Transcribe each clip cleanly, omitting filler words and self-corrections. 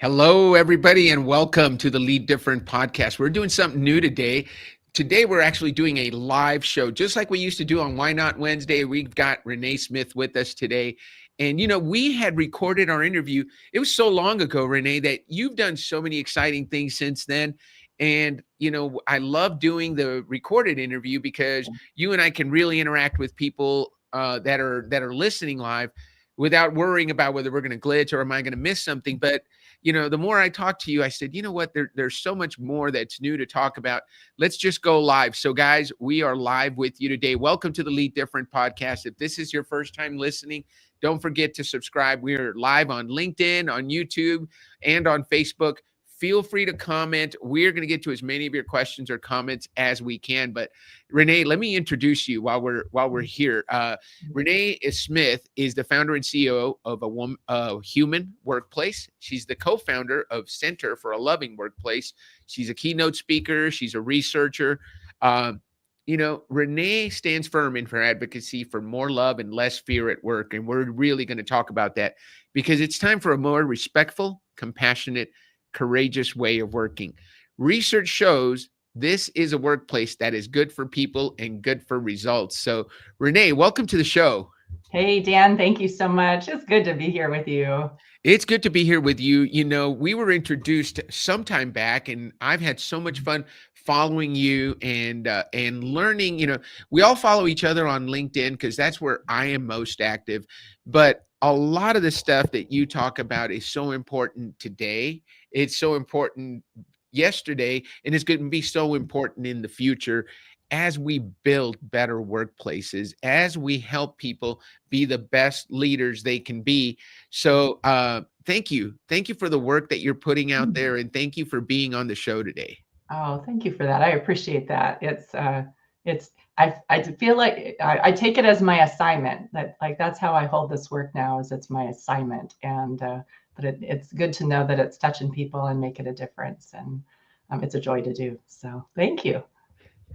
Hello, everybody, and welcome to the Lead Different podcast. We're doing something new today. Today, we're actually doing a live show, just like we used to do on Why Not Wednesday. We've got Renée Smith with us today. And, we had recorded our interview. It was so long ago, Renée, that you've done so many exciting things since then. And, I love doing the recorded interview because you and I can really interact with people that are listening live without worrying about whether we're going to glitch or am I going to miss something. But the more I talked to you, I said, you know what, there's so much more that's new to talk about. Let's just go live. So guys, we are live with you today. Welcome to the Lead Different podcast. If this is your first time listening, don't forget to subscribe. We are live on LinkedIn, on YouTube, and on Facebook. Feel free to comment. We're going to get to as many of your questions or comments as we can. But Renée, let me introduce you while we're here. Renée Smith is the founder and CEO of a Human Workplace. She's the co-founder of Center for a Loving Workplace. She's a keynote speaker. She's a researcher. Renée stands firm in her advocacy for more love and less fear at work. And we're really going to talk about that because it's time for a more respectful, compassionate, courageous way of working. Research shows this is a workplace that is good for people and good for results. So, Renée, welcome to the show. Hey, Dan, thank you so much. It's good to be here with you. It's good to be here with you. We were introduced sometime back, and I've had so much fun following you and learning. We all follow each other on LinkedIn because that's where I am most active. But a lot of the stuff that you talk about is so important today. It's so important yesterday, and it's going to be so important in the future as we build better workplaces, as we help people be the best leaders they can be. So thank you. Thank you for the work that you're putting out there, and thank you for being on the show today. Oh, thank you for that. I appreciate that. I feel like I take it as my assignment. That's how I hold this work now. Is it's my assignment, and but it's good to know that it's touching people and making a difference, and it's a joy to do. So thank you.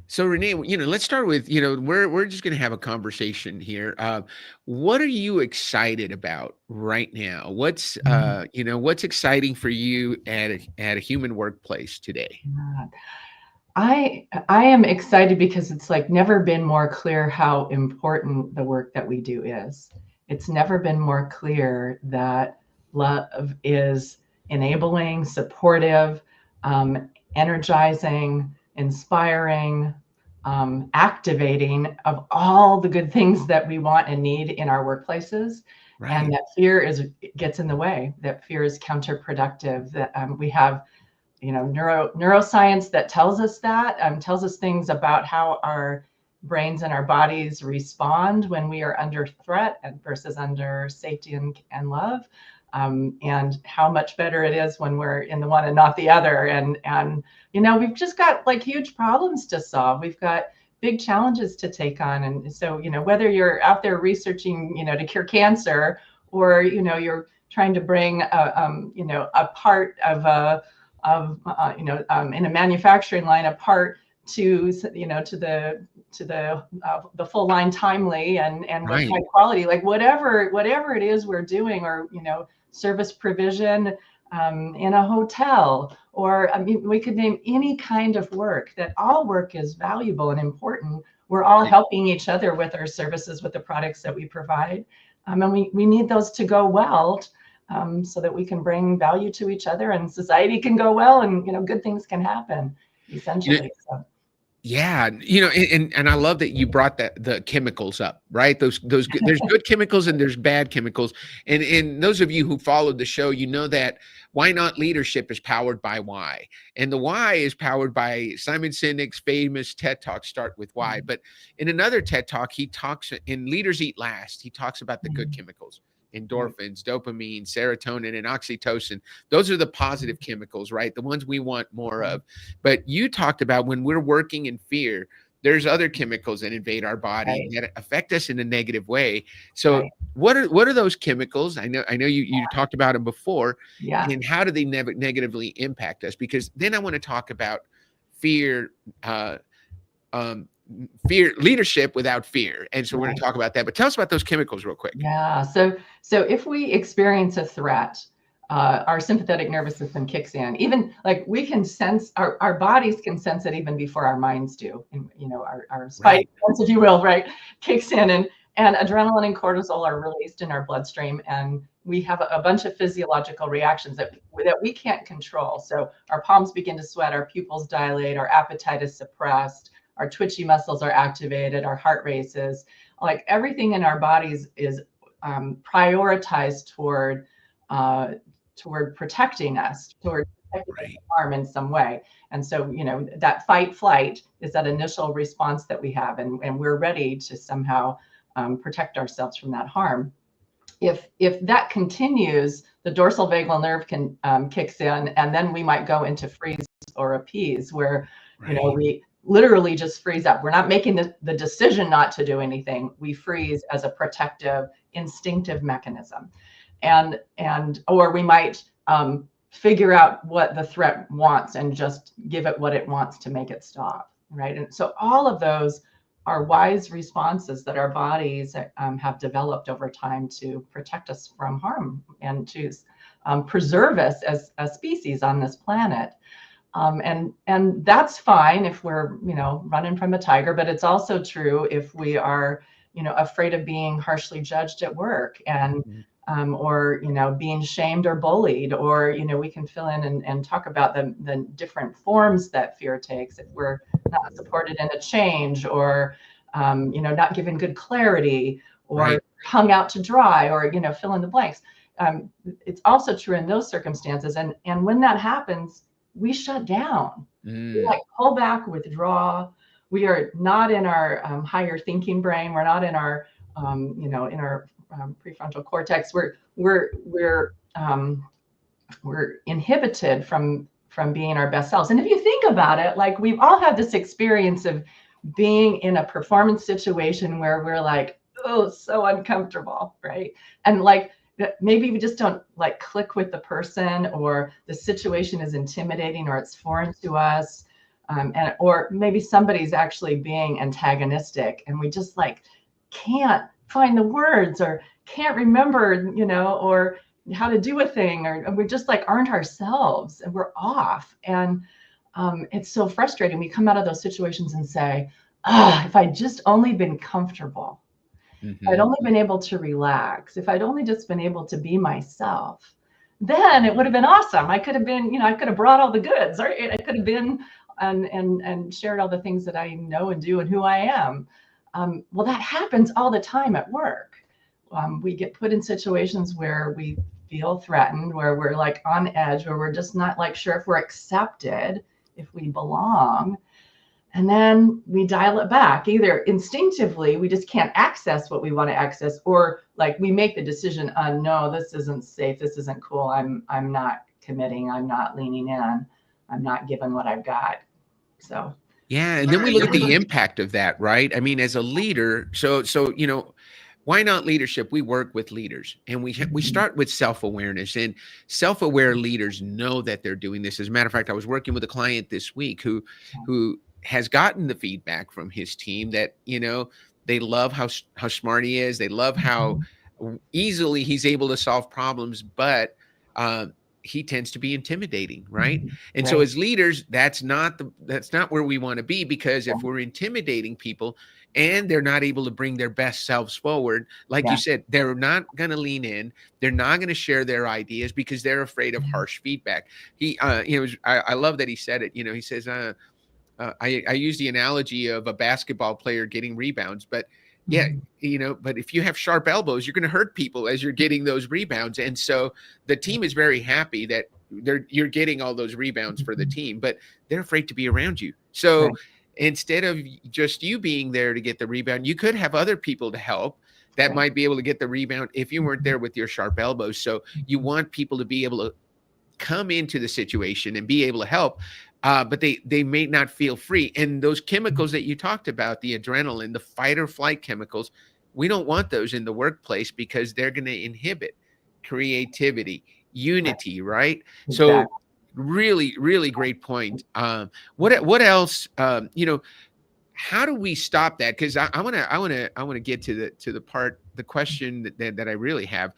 So Renée, let's start with, we're just going to have a conversation here. What are you excited about right now? What's exciting for you at a human workplace today? I am excited because it's like never been more clear how important the work that we do is. It's never been more clear that love is enabling, supportive, energizing, inspiring, activating of all the good things that we want and need in our workplaces. Right. And that fear gets in the way, that fear is counterproductive, that we have neuroscience that tells us things about how our brains and our bodies respond when we are under threat versus under safety and love. And how much better it is when we're in the one and not the other. And we've just got like huge problems to solve. We've got big challenges to take on. And so, whether you're out there researching, to cure cancer, or, you're trying to bring a part of in a manufacturing line, a part to the full line timely and with high quality, like whatever it is we're doing, or service provision in a hotel, or we could name any kind of work. That all work is valuable and important. We're all helping each other with our services, with the products that we provide, and we need those to go well, so that we can bring value to each other and society can go well, and good things can happen, essentially. Yeah, and I love that you brought the chemicals up, right? Those there's good chemicals and there's bad chemicals. And those of you who followed the show, that Why Not Leadership is powered by why. And the why is powered by Simon Sinek's famous TED Talk, Start with Why. But in another TED Talk, he talks in Leaders Eat Last, he talks about the good chemicals. Endorphins, dopamine, serotonin, and oxytocin. Those are the positive chemicals, right? The ones we want more of. But you talked about when we're working in fear, there's other chemicals that invade our body that affect us in a negative way. So what are those chemicals? I know you talked about them before. And how do they negatively impact us? Because then I want to talk about fear, leadership without fear. And so we're going to talk about that, but tell us about those chemicals real quick. Yeah. So if we experience a threat, our sympathetic nervous system kicks in. Even like we can sense, our bodies can sense it even before our minds do. And, our spidey sense, if you will, right, kicks in, and adrenaline and cortisol are released in our bloodstream, and we have a bunch of physiological reactions that we can't control. So our palms begin to sweat, our pupils dilate, our appetite is suppressed, our twitchy muscles are activated, our heart races. Like everything in our bodies is prioritized toward protecting us, toward protecting us from harm in some way. And so, that fight flight is that initial response that we have, and we're ready to somehow protect ourselves from that harm. If that continues, the dorsal vagal nerve can kicks in, and then we might go into freeze or appease, where we literally just freeze up. We're not making the decision not to do anything. We freeze as a protective, instinctive mechanism. Or we might figure out what the threat wants and just give it what it wants to make it stop, right? And so all of those are wise responses that our bodies have developed over time to protect us from harm and to preserve us as a species on this planet. And that's fine if we're, running from a tiger, but it's also true if we are, afraid of being harshly judged at work, and or being shamed or bullied, or we can fill in and talk about the different forms that fear takes if we're not supported in a change, or not given good clarity, or hung out to dry, or fill in the blanks. It's also true in those circumstances, and when that happens, we shut down. We pull back, withdraw. We are not in our higher thinking brain. We're not in our in our prefrontal cortex. We're inhibited from being our best selves. And if you think about it, like we've all had this experience of being in a performance situation where we're like, oh, so uncomfortable, right? And like maybe we just don't like click with the person, or the situation is intimidating, or it's foreign to us, or maybe somebody's actually being antagonistic, and we just like can't find the words, or can't remember, or how to do a thing, or we just like aren't ourselves, and we're off. And it's so frustrating. We come out of those situations and say, if I'd just only been comfortable, if I'd only been able to relax, if I'd only just been able to be myself, then it would have been awesome. I could have been, I could have brought all the goods, right? I could have been and shared all the things that I know and do and who I am. Well, that happens all the time at work. We get put in situations where we feel threatened, where we're like on edge, where we're just not like sure if we're accepted, if we belong. And then we dial it back. Either instinctively, we just can't access what we want to access, or like we make the decision, no, this isn't safe. This isn't cool. I'm not committing. I'm not leaning in. I'm not giving what I've got. So. Yeah. And then we look at the impact of that, right? I mean, as a leader, so why not leadership? We work with leaders, and we start with self-awareness, and self-aware leaders know that they're doing this. As a matter of fact, I was working with a client this week who has gotten the feedback from his team that, they love how smart he is. They love how easily he's able to solve problems, but he tends to be intimidating, right? And so as leaders, that's not where we want to be, because if we're intimidating people and they're not able to bring their best selves forward, like you said, they're not going to lean in. They're not going to share their ideas because they're afraid of harsh feedback. I love that he said it. He says, I use the analogy of a basketball player getting rebounds, but but if you have sharp elbows, you're going to hurt people as you're getting those rebounds. And so the team is very happy that you're getting all those rebounds for the team, but they're afraid to be around you. So instead of just you being there to get the rebound, you could have other people to help that might be able to get the rebound if you weren't there with your sharp elbows. So you want people to be able to come into the situation and be able to help, but they may not feel free. And those chemicals that you talked about, the adrenaline, the fight or flight chemicals, we don't want those in the workplace, because they're going to inhibit creativity, unity, right? So really, really great point. What else? How do we stop that? Because I want to get to the question that I really have.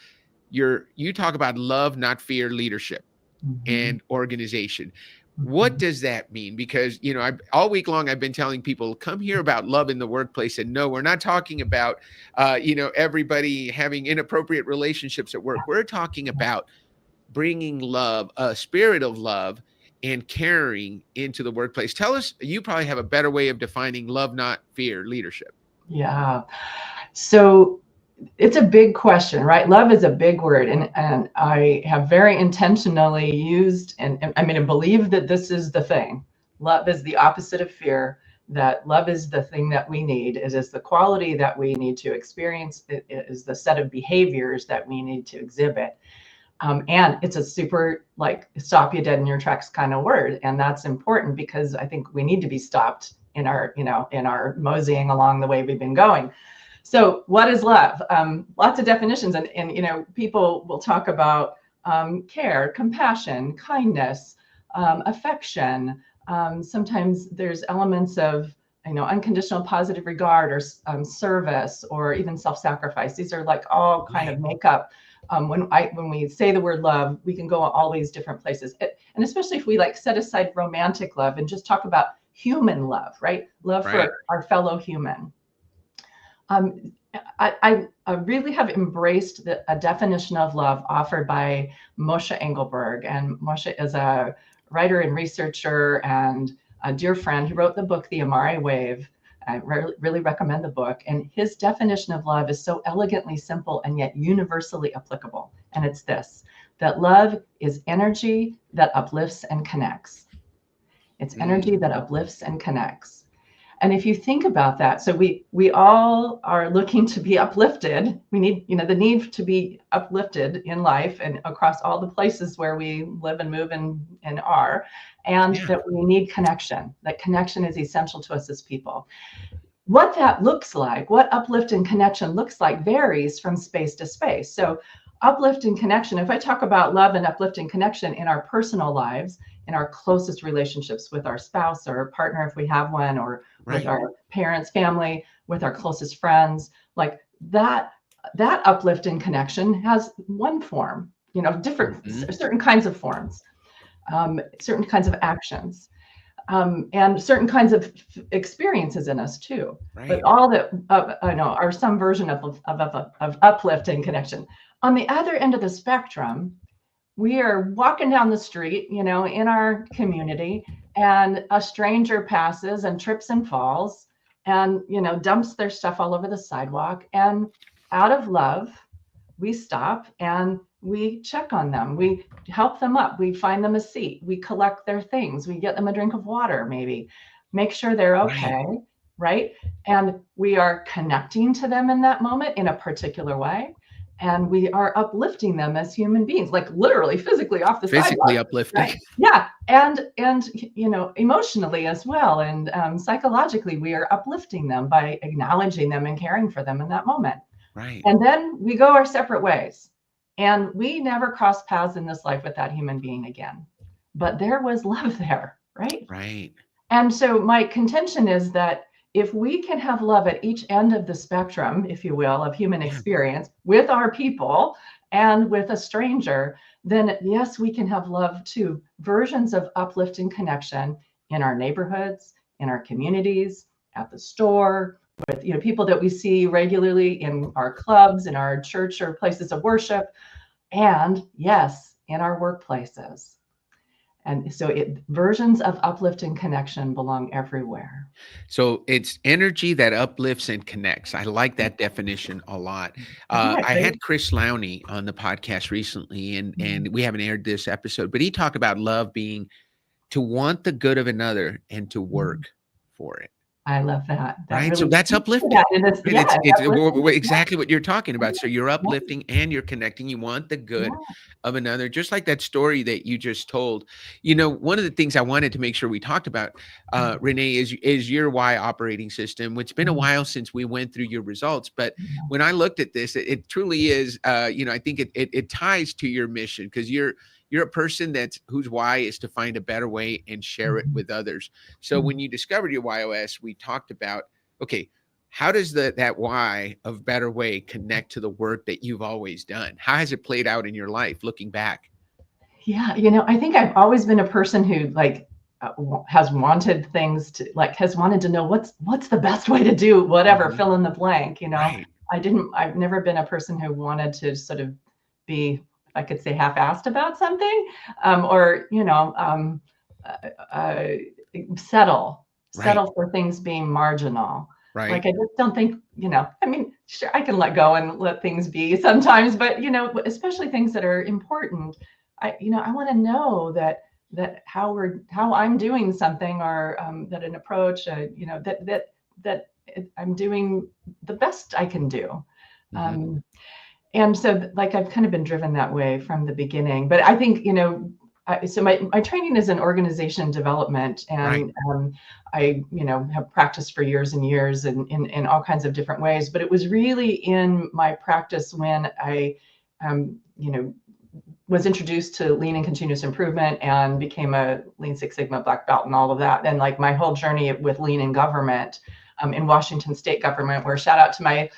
you talk about love, not fear, leadership Mhm. and organization. What Mhm. does that mean? Because, all week long I've been telling people, come hear about love in the workplace. And no, we're not talking about, everybody having inappropriate relationships at work. We're talking about bringing love, a spirit of love and caring into the workplace. Tell us, you probably have a better way of defining love, not fear, leadership. Yeah. So it's a big question, right? Love is a big word. And I have very intentionally used and I mean, I believe that this is the thing. Love is the opposite of fear, that love is the thing that we need. It is the quality that we need to experience. It is the set of behaviors that we need to exhibit. And it's a super like stop you dead in your tracks kind of word. And that's important because I think we need to be stopped in our, in our moseying along the way we've been going. So what is love? Lots of definitions. And people will talk about care, compassion, kindness, affection. Sometimes there's elements of, unconditional positive regard or service or even self-sacrifice. These are like all kind Right. of makeup. When we say the word love, we can go all these different places. And especially if we like set aside romantic love and just talk about human love, right? Love Right. for our fellow human. Um, I really have embraced a definition of love offered by Moshe Engelberg. And Moshe is a writer and researcher and a dear friend. He wrote the book, The Amare Wave. I really recommend the book. And his definition of love is so elegantly simple and yet universally applicable. And it's this, that love is energy that uplifts and connects. It's energy Mm, that uplifts and connects. And if you think about that, so we all are looking to be uplifted. We need, the need to be uplifted in life and across all the places where we live and move and are, and yeah. that we need connection. That connection is essential to us as people. What that looks like, what uplift and connection looks like varies from space to space. So uplift and connection, if I talk about love and uplift and connection in our personal lives, in our closest relationships with our spouse or partner, if we have one, or with Right. our parents, family, with our closest friends, like that uplift and connection has one form, different, Hmm. certain kinds of forms, certain kinds of actions, and certain kinds of experiences in us too. But Right. all that I know are some version of uplift and connection. On the other end of the spectrum, we are walking down the street, in our community, and a stranger passes and trips and falls and, dumps their stuff all over the sidewalk. And out of love, we stop and we check on them. We help them up. We find them a seat. We collect their things. We get them a drink of water, maybe, make sure they're Right. okay. Right. And we are connecting to them in that moment in a particular way. And we are uplifting them as human beings, like literally physically off the Physically sidewalk. uplifting. Right. Yeah. And emotionally as well. And psychologically, we are uplifting them by acknowledging them and caring for them in that moment. Right. And then we go our separate ways. And we never cross paths in this life with that human being again. But there was love there, right? Right. And so my contention is that if we can have love at each end of the spectrum, if you will, of human Yeah. experience with our people and with a stranger, then yes, we can have love too. Versions of uplifting connection in our neighborhoods, in our communities, at the store, with people that we see regularly in our clubs, in our church or places of worship, and yes, in our workplaces. And so versions of uplifting connection belong everywhere. So it's energy that uplifts and connects. I like that definition a lot. Isn't that I great? had Chris Lowney on the podcast recently, and Mhm. we haven't aired this episode, but he talked about love being to want the good of another and to Mhm. work for it. I love that. That Right, really so that's speaks to uplifting, that. And it's, right? yeah, It's uplifting. exactly what you're talking about. So you're Yeah, uplifting and you're connecting. You want the good yeah. of another, just like that story that you just told. One of the things I wanted to make sure we talked about, Mhm. Renee, is your why operating system. It's been a Mhm. while since we went through your results, but Yeah. when I looked at this, it truly is. I think it ties to your mission because you're a person whose why is to find a better way and share it Mhm. with others. So when Mhm. you discovered your YOS, we talked about, okay, How does that why of better way connect to the work that you've always done? How has it played out in your life looking back? Yeah, I think I've always been a person who like has wanted things to like has wanted to know what's the best way to do whatever, Mhm. fill in the blank. Right. I've never been a person who wanted to sort of be, if I could say, half-assed about something, or uh, uh, settle Right. settle for things being marginal. Like Right. I just don't think, I mean, sure, I can let go and let things be sometimes, but especially things that are important. I want to know that how I'm doing something, or that an approach, that I'm doing the best I can do. Mhm. Um, and so like I've kind of been driven that way from the beginning. But I think, so my training is in organization development, Right. and I have practiced for years and years in all kinds of different ways. But it was really in my practice when I was introduced to lean and continuous improvement and became a Lean Six Sigma black belt and all of that. And like my whole journey with lean in government, in Washington state government, where shout out to my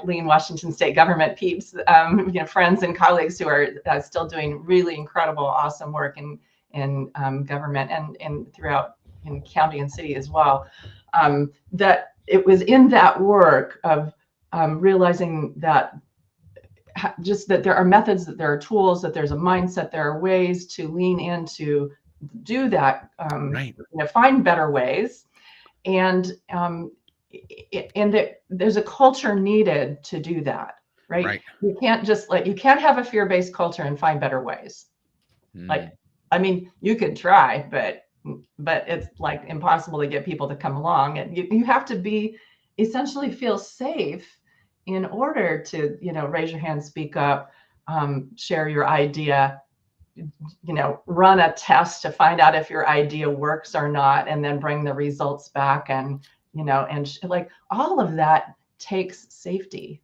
lean Washington state government peeps, friends and colleagues who are still doing really incredible, awesome work in government and throughout in county and city as well. That it was in that work of realizing that just that there are methods, that there are tools, that there's a mindset, there are ways to lean into do that, Right. find better ways, and that there's a culture needed to do that, right? Right. You can't just you can't have a fear-based culture and find better ways. Like, Mm. I mean, you could try, but it's like impossible to get people to come along, and you have to be essentially feel safe in order to raise your hand, speak up, share your idea, run a test to find out if your idea works or not, and then bring the results back, and like all of that takes safety.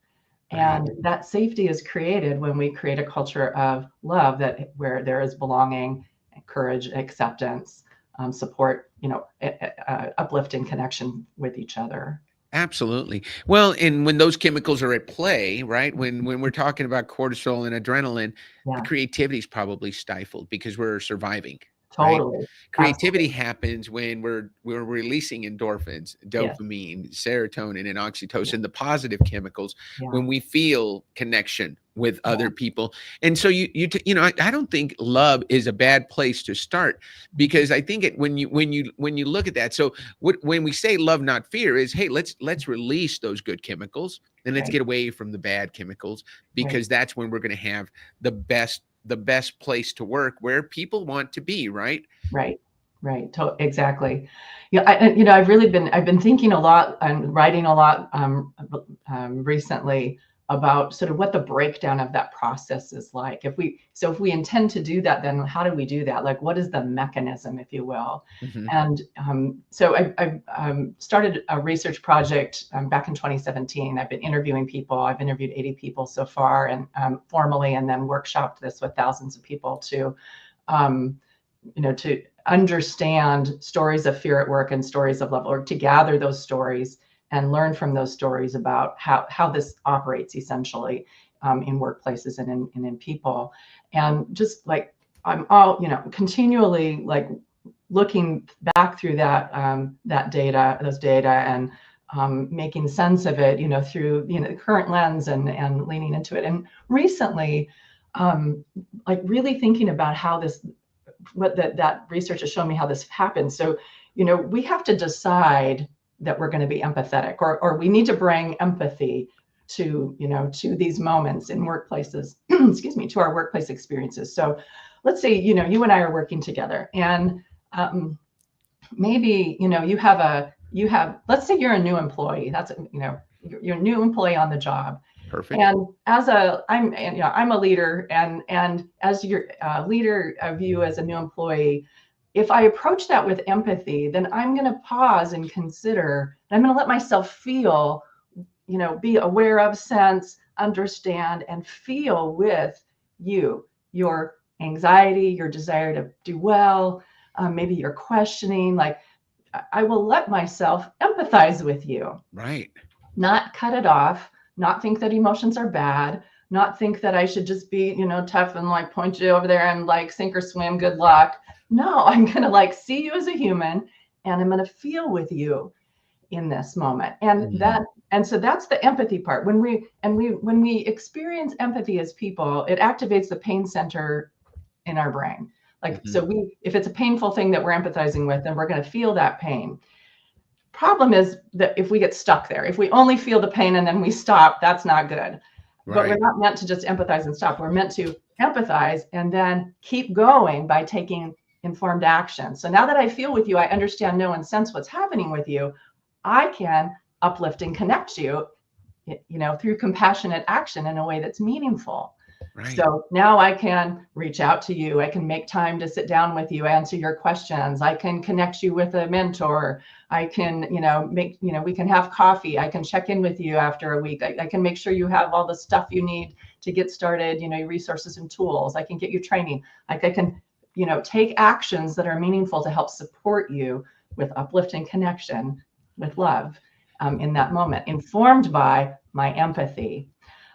Right. And that safety is created when we create a culture of love, that where there is belonging, courage, acceptance, support, uplifting connection with each other. Absolutely. Well, and when those chemicals are at play, right? When we're talking about cortisol and adrenaline, the Yeah, creativity is probably stifled because we're surviving, right? totally. Creativity Absolutely. happens when we're releasing endorphins, Yes. dopamine, serotonin, and Yeah. oxytocin, the positive chemicals, Yeah. when we feel connection with Yeah. other people. And so I don't think love is a bad place to start, Mhm. because I think when you look at that, so when we say love not fear is, hey, let's release those good chemicals and let's Right. get away from the bad chemicals, Right. because that's when we're going to have the best place to work, where people want to be, right? Right. Right. Exactly. Yeah. I've been thinking a lot and writing a lot recently about sort of what the breakdown of that process is like. If we intend to do that, then how do we do that? Like, what is the mechanism, if you will? Hmm. And so I started a research project back in 2017. I've been interviewing people. I've interviewed 80 people so far, and formally, and then workshopped this with thousands of people um, to understand stories of fear at work and stories of love, or to gather those stories and learn from those stories about how this operates essentially in workplaces and in people. And just like I'm all, continually like looking back through those data, and making sense of it, through the current lens, and leaning into it. And recently, like really thinking about how this what that research has shown me how this happens. So, we have to decide that we're going to be empathetic, or we need to bring empathy to these moments in workplaces, excuse me, to our workplace experiences. So let's say, you and I are working together, and maybe, let's say you're a new employee. That's, you're a new employee on the job. Perfect. And I'm a leader, and as your leader of you as a new employee, if I approach that with empathy, then I'm going to pause and consider, and I'm going to let myself feel, be aware of, sense, understand, and feel with you, your anxiety, your desire to do well, maybe you're questioning, like I will let myself empathize with you. Right. not cut it off, not think that emotions are bad, not think that I should just be, tough and like point you over there and like sink or swim, good luck. No, I'm going to like see you as a human, and I'm going to feel with you in this moment. And so that's the empathy part. When we experience empathy as people, it activates the pain center in our brain. Like, so if it's a painful thing that we're empathizing with, then we're going to feel that pain. Problem is that if we get stuck there, if we only feel the pain and then we stop, that's not good. But we're not meant to just empathize and stop. We're meant to empathize and then keep going by taking informed action. So now that I feel with you, I understand, know, and sense what's happening with you. I can uplift and connect you, through compassionate action in a way that's meaningful. Right. So now I can reach out to you. I can make time to sit down with you, answer your questions. I can connect you with a mentor. I can, we can have coffee. I can check in with you after a week. I can make sure you have all the stuff you need to get started, resources and tools. I can get you training. Like I can, take actions that are meaningful to help support you with uplifting connection, with love in that moment, informed by my empathy.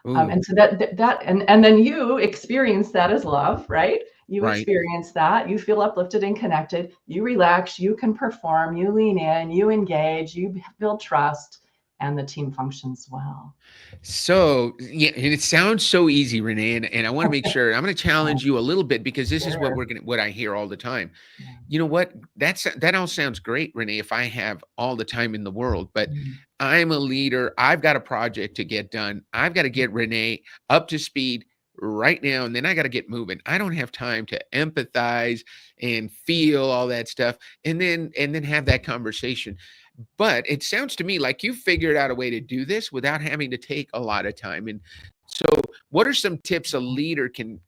And so and then you experience that as love, right? You experience that, you feel uplifted and connected, you relax, you can perform, you lean in, you engage, you build trust, and the team functions well. So, yeah, and it sounds so easy, Renee, and I want to make sure I'm going to challenge you a little bit, because this is what I hear all the time. Yeah. You know what? That all sounds great, Renee, if I have all the time in the world, but I'm a leader. I've got a project to get done. I've got to get Renee up to speed right now, and then I got to get moving. I don't have time to empathize and feel all that stuff and then have that conversation. But it sounds to me like you figured out a way to do this without having to take a lot of time. And so what are some tips a leader can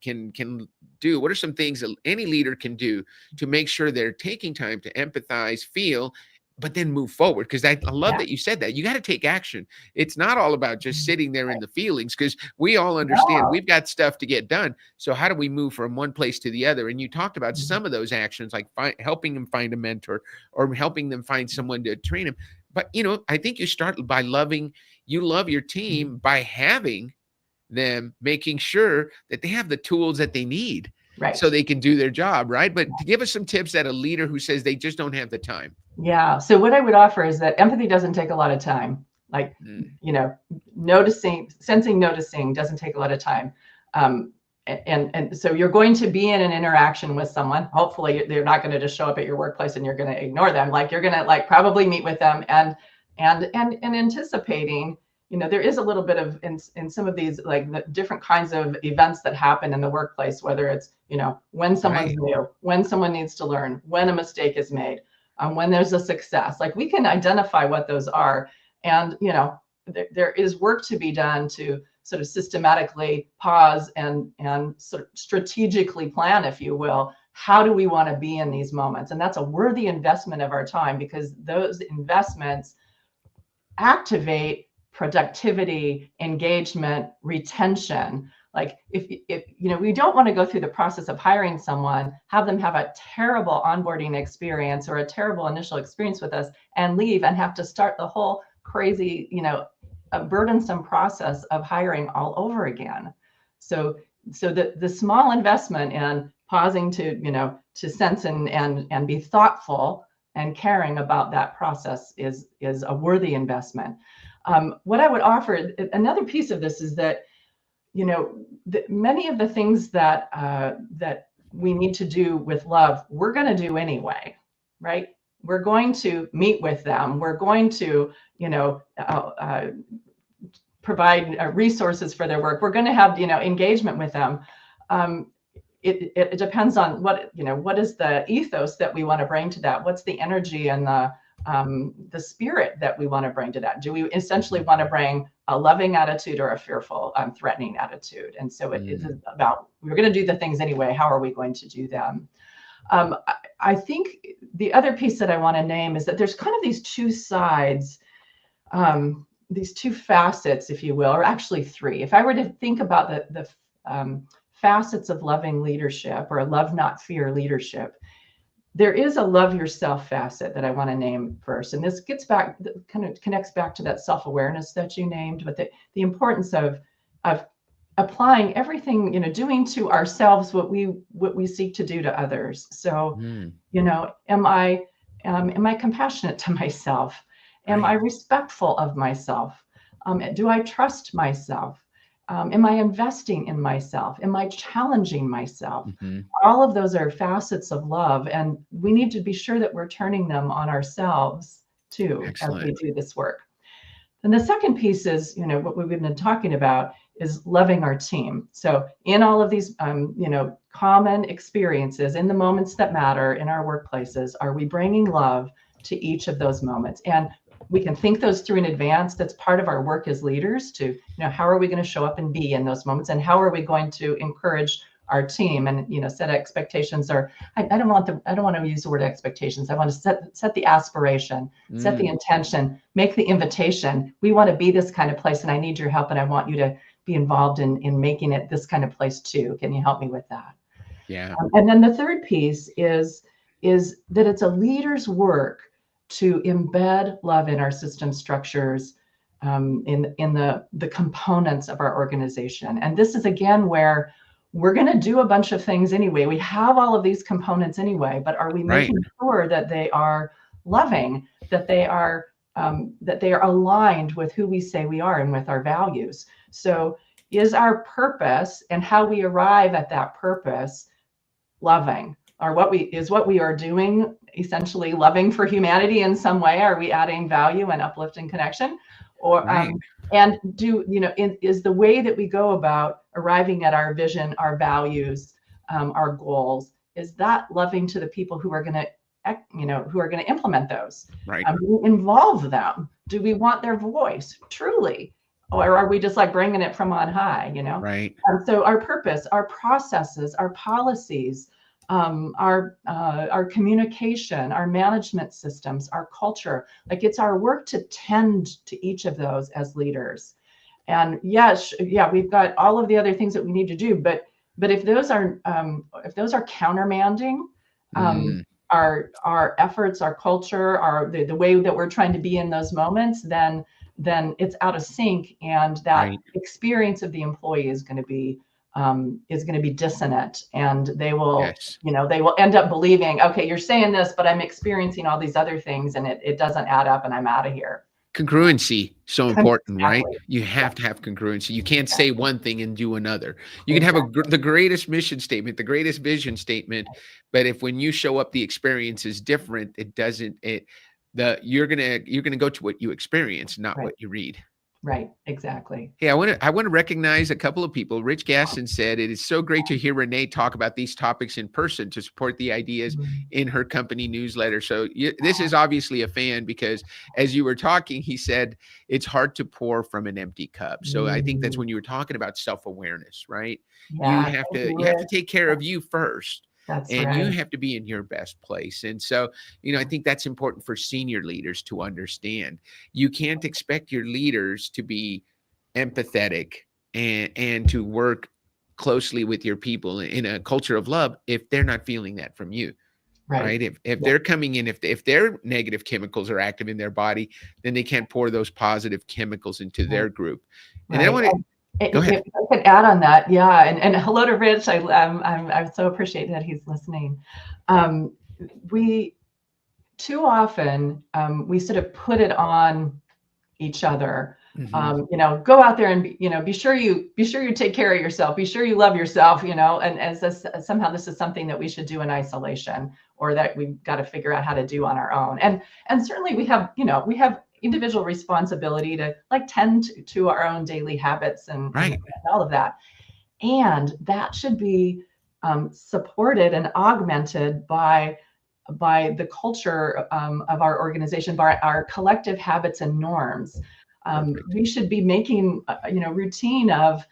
do? What are some things that any leader can do to make sure they're taking time to empathize, feel, but then move forward? Because I love that you said that. You got to take action. It's not all about just sitting there in the feelings, because we all understand we've got stuff to get done. So how do we move from one place to the other? And you talked about some of those actions, like helping them find a mentor or helping them find someone to train them. But, I think you start by love your team by having them, making sure that they have the tools that they need so they can do their job, right? But to give us some tips that a leader who says they just don't have the time. Yeah. So what I would offer is that empathy doesn't take a lot of time. Like, noticing doesn't take a lot of time. And so you're going to be in an interaction with someone. Hopefully they're not going to just show up at your workplace and you're going to ignore them. Like you're going to probably meet with them and anticipating, there is a little bit of in some of these the different kinds of events that happen in the workplace, whether it's, when someone's new, when someone needs to learn, when a mistake is made, when there's a success. Like we can identify what those are. And, there is work to be done to sort of systematically pause and sort of strategically plan, if you will, how do we want to be in these moments? And that's a worthy investment of our time, because those investments activate productivity, engagement, retention. Like if we don't want to go through the process of hiring someone, have them have a terrible onboarding experience or a terrible initial experience with us and leave and have to start the whole crazy, a burdensome process of hiring all over again. So the small investment in pausing to sense and be thoughtful and caring about that process is a worthy investment. What I would offer, another piece of this is that, many of the things that we need to do with love, we're going to do anyway, right? We're going to meet with them. We're going to, provide resources for their work. We're going to have, engagement with them. It depends on what is the ethos that we want to bring to that? What's the energy and the spirit that we want to bring to that? Do we essentially want to bring a loving attitude or a fearful, threatening attitude? And so it is about, we're going to do the things anyway. How are we going to do them? I think the other piece that I want to name is that there's kind of these two sides, these two facets, if you will, or actually three. If I were to think about the facets of loving leadership or love, not fear leadership, there is a love yourself facet that I want to name first. And this gets back, kind of connects back to that self-awareness that you named, but the importance of applying everything, doing to ourselves what we seek to do to others. So, am I compassionate to myself? Am I respectful of myself? Do I trust myself? Am I investing in myself? Am I challenging myself? All of those are facets of love, and we need to be sure that we're turning them on ourselves too. Excellent. As we do this work. And the second piece is, what we've been talking about is loving our team. So in all of these, common experiences, in the moments that matter in our workplaces, are we bringing love to each of those moments? And we can think those through in advance. That's part of our work as leaders to, how are we going to show up and be in those moments? And how are we going to encourage our team and, set expectations? Or I don't want to use the word expectations. I want to set the aspiration, set the intention, make the invitation. We want to be this kind of place, and I need your help, and I want you to be involved in making it this kind of place too. Can you help me with that? Yeah. And then the third piece is that it's a leader's work to embed love in our system structures, in the components of our organization. And this is again where we're going to do a bunch of things anyway. We have all of these components anyway, but are we making sure that they are loving, that they are aligned with who we say we are and with our values? So is our purpose and how we arrive at that purpose loving? Or what we are doing essentially loving for humanity in some way? Are we adding value and uplifting connection? Or and is the way that we go about arriving at our vision, our values, our goals, is that loving to the people who are going to implement those? Do we involve them? Do we want their voice truly? Or are we just like bringing it from on high, So our purpose, our processes, our policies, our communication, our management systems, our culture, it's our work to tend to each of those as leaders. And we've got all of the other things that we need to do, but if those are countermanding our efforts, our culture, the way that we're trying to be in those moments, then it's out of sync, and that experience of the employee is going to be dissonant, and they will, they will end up believing, okay, you're saying this, but I'm experiencing all these other things, and it doesn't add up, and I'm out of here. Congruency, so important, right? You have to have congruency. You can't say one thing and do another. You can have the greatest mission statement, the greatest vision statement, but if when you show up, the experience is different, you're gonna go to what you experience, not what you read. Right, exactly. Hey, I want to recognize a couple of people. Rich Gaston said, it is so great to hear Renee talk about these topics in person to support the ideas in her company newsletter. So this is obviously a fan, because as you were talking, he said, it's hard to pour from an empty cup. So I think that's when you were talking about self-awareness, right? Yeah, you have to take care of you first. That's and right. You have to be in your best place. And so, I think that's important for senior leaders to understand. You can't expect your leaders to be empathetic and to work closely with your people in a culture of love if they're not feeling that from you. Right. If they're coming in, if their negative chemicals are active in their body, then they can't pour those positive chemicals into their group. And then I want to go ahead. If I could add on that, and hello to Rich. I so appreciate that he's listening. We too often we sort of put it on each other. Go out there and be sure you take care of yourself. Be sure you love yourself. And as somehow this is something that we should do in isolation, or that we've got to figure out how to do on our own. And certainly we have individual responsibility to tend to our own daily habits and all of that. And that should be supported and augmented by the culture of our organization, by our collective habits and norms. We should be making routine of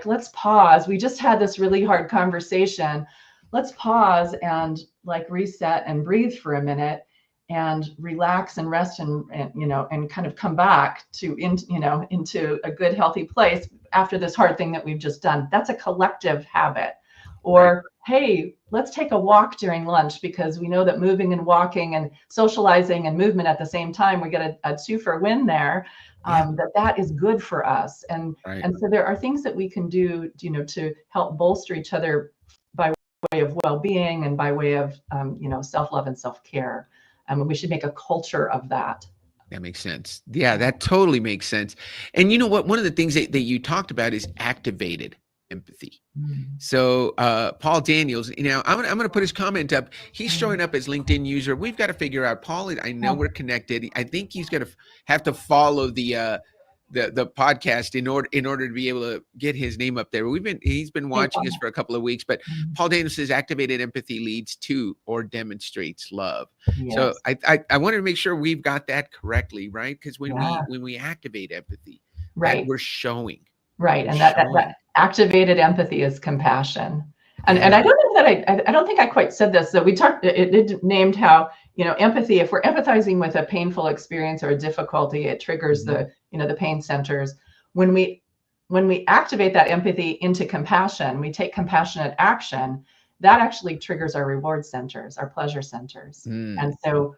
let's pause. We just had this really hard conversation. Let's pause and reset and breathe for a minute, and relax and rest and kind of come back into a good, healthy place after this hard thing that we've just done. That's a collective habit. Or hey, let's take a walk during lunch, because we know that moving and walking and socializing and movement at the same time, we get a two for win there. That is good for us. And so there are things that we can do, to help bolster each other by way of well-being and by way of self-love and self-care. We should make a culture of that. That makes sense. Yeah, that totally makes sense. And you know what? One of the things that you talked about is activated empathy. So Paul Daniels, I'm gonna put his comment up. He's showing up as LinkedIn user. We've got to figure out, Paul. I know we're connected. I think he's gonna have to follow the podcast in order to be able to get his name up there. He's been watching us for a couple of weeks, but Paul Daniels says activated empathy leads to or demonstrates love. Yes. So I wanted to make sure we've got that correctly, right? Because when we activate empathy, right, we're showing. Right, and that activated empathy is compassion, and I don't know that I don't think I quite said this. So we talked. It named how empathy. If we're empathizing with a painful experience or a difficulty, it triggers the pain centers. When we activate that empathy into compassion, we take compassionate action. That actually triggers our reward centers, our pleasure centers, and so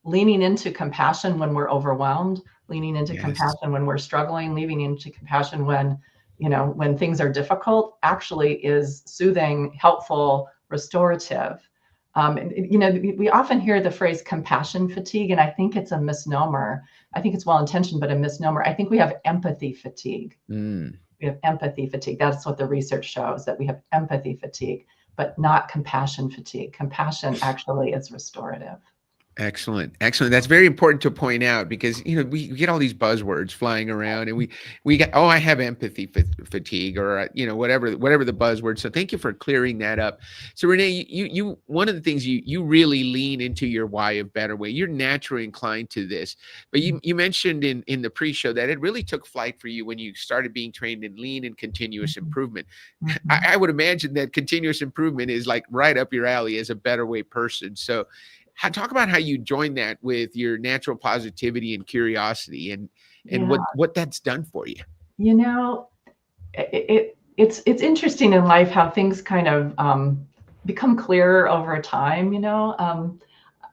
leaning into compassion when we're overwhelmed, leaning into compassion when we're struggling, leaning into compassion when things are difficult, actually is soothing, helpful, restorative. We often hear the phrase compassion fatigue, and I think it's a misnomer. I think it's well-intentioned, but a misnomer. I think we have empathy fatigue. We have empathy fatigue. That's what the research shows, that we have empathy fatigue, but not compassion fatigue. Compassion actually is restorative. Excellent. That's very important to point out, because we get all these buzzwords flying around, and we get, I have empathy fatigue, or whatever the buzzword. So thank you for clearing that up. So Renee, you one of the things you really lean into your why of better way. You're naturally inclined to this, but you mentioned in the pre-show that it really took flight for you when you started being trained in lean and continuous improvement. I would imagine that continuous improvement is like right up your alley as a better way person. So talk about how you join that with your natural positivity and curiosity, and what that's done for you. It's interesting in life how things kind of become clearer over time.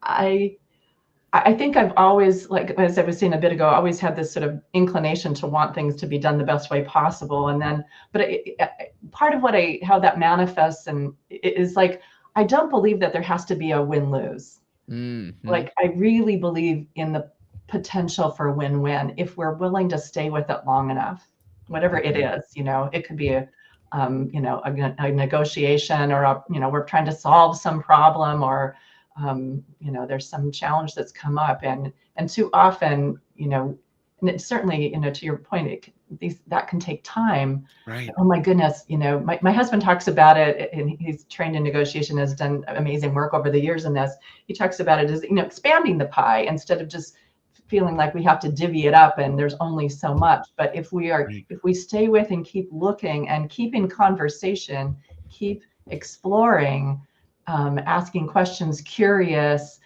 I think I've always, like as I was saying a bit ago, always had this sort of inclination to want things to be done the best way possible. And then, but part of how that manifests and is like, I don't believe that there has to be a win-lose. Like, I really believe in the potential for win-win if we're willing to stay with it long enough, whatever it is. It could be a negotiation, or we're trying to solve some problem, or there's some challenge that's come up, and too often, and it certainly, to your point, that can take time. Right. Oh my goodness, my husband talks about it, and he's trained in negotiation, has done amazing work over the years in this. He talks about it as expanding the pie instead of just feeling like we have to divvy it up and there's only so much. But if we stay with and keep looking and keep in conversation, keep exploring, asking questions, curious,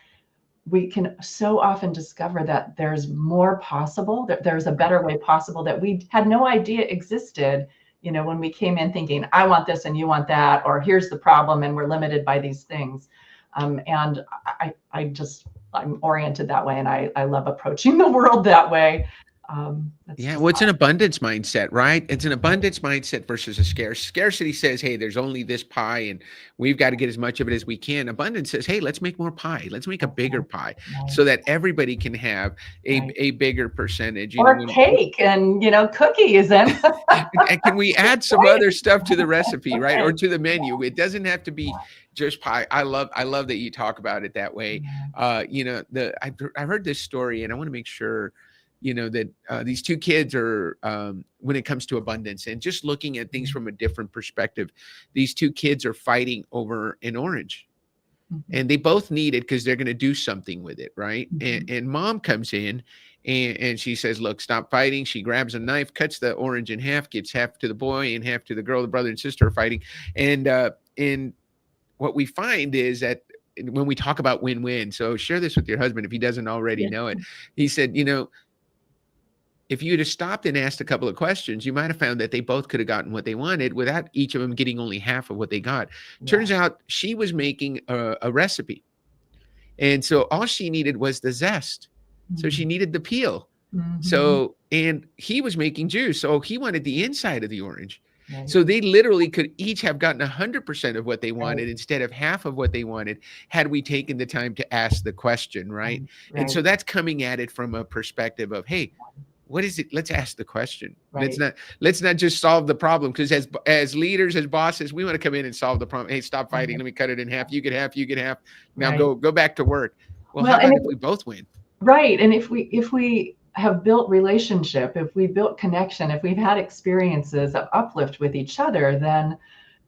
we can so often discover that there's more possible, that there's a better way possible that we had no idea existed, when we came in thinking, I want this and you want that, or here's the problem and we're limited by these things. And I'm oriented that way, and I love approaching the world that way. It's an abundance mindset, right? It's an abundance mindset versus a scarcity says, hey, there's only this pie and we've got to get as much of it as we can. Abundance says, hey, let's make more pie. Let's make a bigger pie so that everybody can have a bigger percentage. Or cake and, cookies. And can we add some other stuff to the recipe, right? Or to the menu? It doesn't have to be just pie. I love that you talk about it that way. I've heard this story, and I want to make sure that these two kids are, when it comes to abundance and just looking at things from a different perspective, these two kids are fighting over an orange, and they both need it because they're going to do something with it, right? And mom comes in and she says, look, stop fighting. She grabs a knife, cuts the orange in half, gives half to the boy and half to the girl. The brother and sister are fighting. And what we find is that when we talk about win-win, so share this with your husband if he doesn't already know it. He said, if you'd have stopped and asked a couple of questions, you might have found that they both could have gotten what they wanted without each of them getting only half of what they got. Turns out she was making a recipe. And so all she needed was the zest. So she needed the peel. So, and he was making juice. So he wanted the inside of the orange. So they literally could each have gotten 100% of what they wanted instead of half of what they wanted had we taken the time to ask the question, right? And so that's coming at it from a perspective of, hey, what is it? Let's ask the question. Let's not just solve the problem, because as leaders, as bosses, we want to come in and solve the problem. Hey, stop fighting. Let me cut it in half. You get half. You get half. Now go back to work. Well, how about if we both win? Right. And if we have built relationship, if we built connection, if we've had experiences of uplift with each other, then,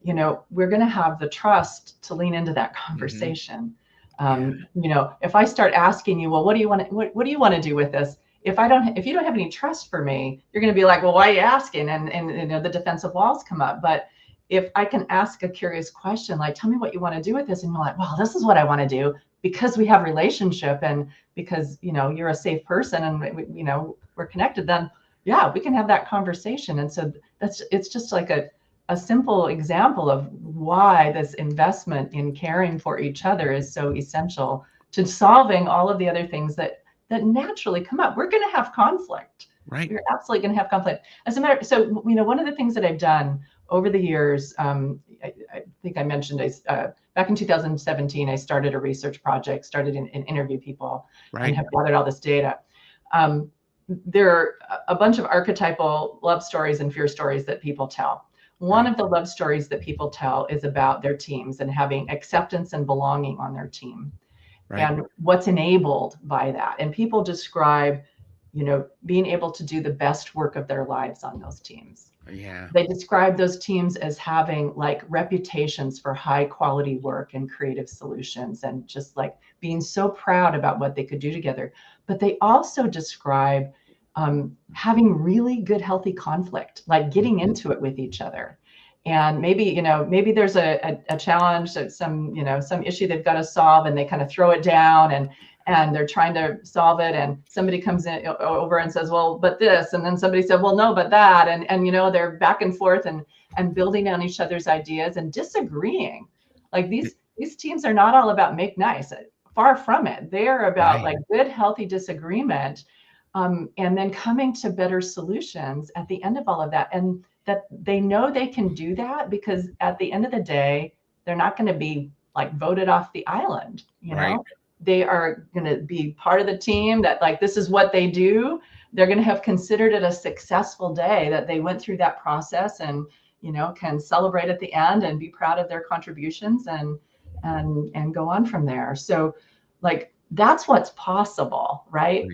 you know, we're going to have the trust to lean into that conversation. You know, if I start asking you, well, what do you want to do with this? If you don't have any trust for me, you're going to be like, well, why are you asking? And you know, the defensive walls come up. But if I can ask a curious question, like, tell me what you want to do with this, and you're like, well, this is what I want to do, because we have relationship and because, you know, you're a safe person and you know, we're connected, then yeah, we can have that conversation. And so it's just like a simple example of why this investment in caring for each other is so essential to solving all of the other things that naturally come up. We're going to have conflict. Right. You're absolutely going to have conflict. So, you know, one of the things that I've done over the years, I think I mentioned, back in 2017, I started a research project, started in interview people, and have gathered all this data. There are a bunch of archetypal love stories and fear stories that people tell. One of the love stories that people tell is about their teams and having acceptance and belonging on their team. And what's enabled by that. And people describe, you know, being able to do the best work of their lives on those teams. They describe those teams as having like reputations for high quality work and creative solutions, and just like being so proud about what they could do together. But they also describe having really good, healthy conflict, like getting into it with each other. And maybe, you know, maybe there's a challenge, some issue they've got to solve, and they kind of throw it down and they're trying to solve it. And somebody comes in over and says, well, but this, and then somebody said, well, no, but that. And, you know, they're back and forth and building on each other's ideas and disagreeing. Like these teams are not all about make nice, far from it. They are about like good, healthy disagreement. And then coming to better solutions at the end of all of that. And that they know they can do that because at the end of the day, they're not going to be like voted off the island. You know, they are going to be part of the team that like, this is what they do. They're going to have considered it a successful day, that they went through that process and, you know, can celebrate at the end and be proud of their contributions and go on from there. So like, that's what's possible, right?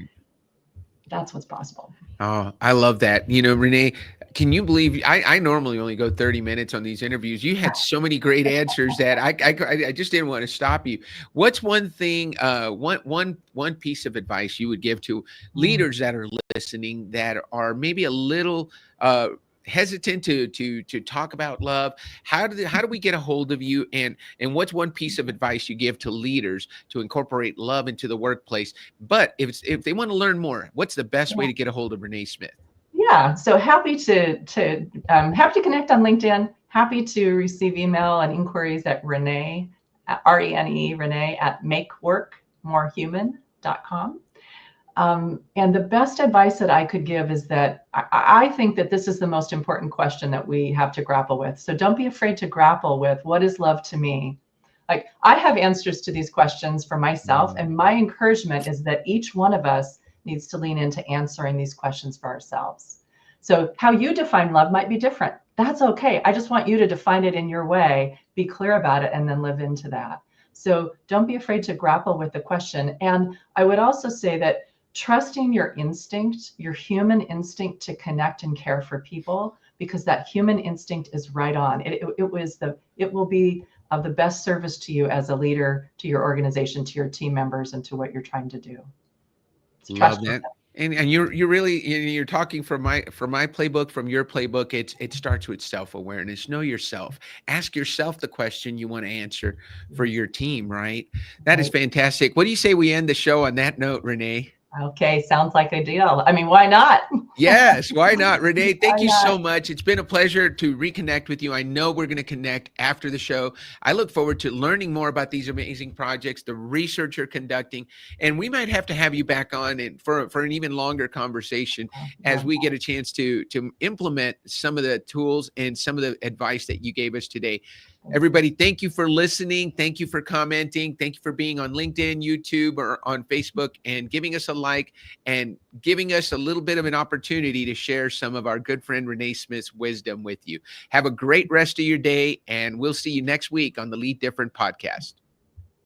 That's what's possible. Oh, I love that. You know, Renee, can you believe I normally only go 30 minutes on these interviews? You had so many great answers that I just didn't want to stop you. What's one thing, one piece of advice you would give to leaders that are listening that are maybe a little hesitant to talk about love? How do we get a hold of you? And what's one piece of advice you give to leaders to incorporate love into the workplace? But if they want to learn more, what's the best way to get a hold of Renée Smith? Yeah, so happy to connect on LinkedIn. Happy to receive email and inquiries at Renée, Renée at makeworkmorehuman.com. And the best advice that I could give is that I think that this is the most important question that we have to grapple with. So don't be afraid to grapple with, what is love to me? Like, I have answers to these questions for myself, and my encouragement is that each one of us needs to lean into answering these questions for ourselves. So how you define love might be different. That's okay. I just want you to define it in your way, be clear about it, and then live into that. So don't be afraid to grapple with the question. And I would also say that trusting your instinct, your human instinct to connect and care for people, because that human instinct is right on. It will be of the best service to you as a leader, to your organization, to your team members, and to what you're trying to do. Love that. And you're really, you're talking from my playbook, from your playbook. It starts with self-awareness. Know yourself. Ask yourself the question you want to answer for your team, right? That is fantastic. What do you say we end the show on that note, Renee? Okay, sounds like a deal. I mean, why not? Yes, why not? Renee, thank Why you so not? much. It's been a pleasure to reconnect with you. I know we're going to connect after the show. I look forward to learning more about these amazing projects, the research you're conducting, and we might have to have you back on and for an even longer conversation as we get a chance to implement some of the tools and some of the advice that you gave us today. Everybody, thank you for listening. Thank you for commenting. Thank you for being on LinkedIn, YouTube, or on Facebook and giving us a like and giving us a little bit of an opportunity to share some of our good friend Renee Smith's wisdom with you. Have a great rest of your day, and we'll see you next week on the Lead Different podcast.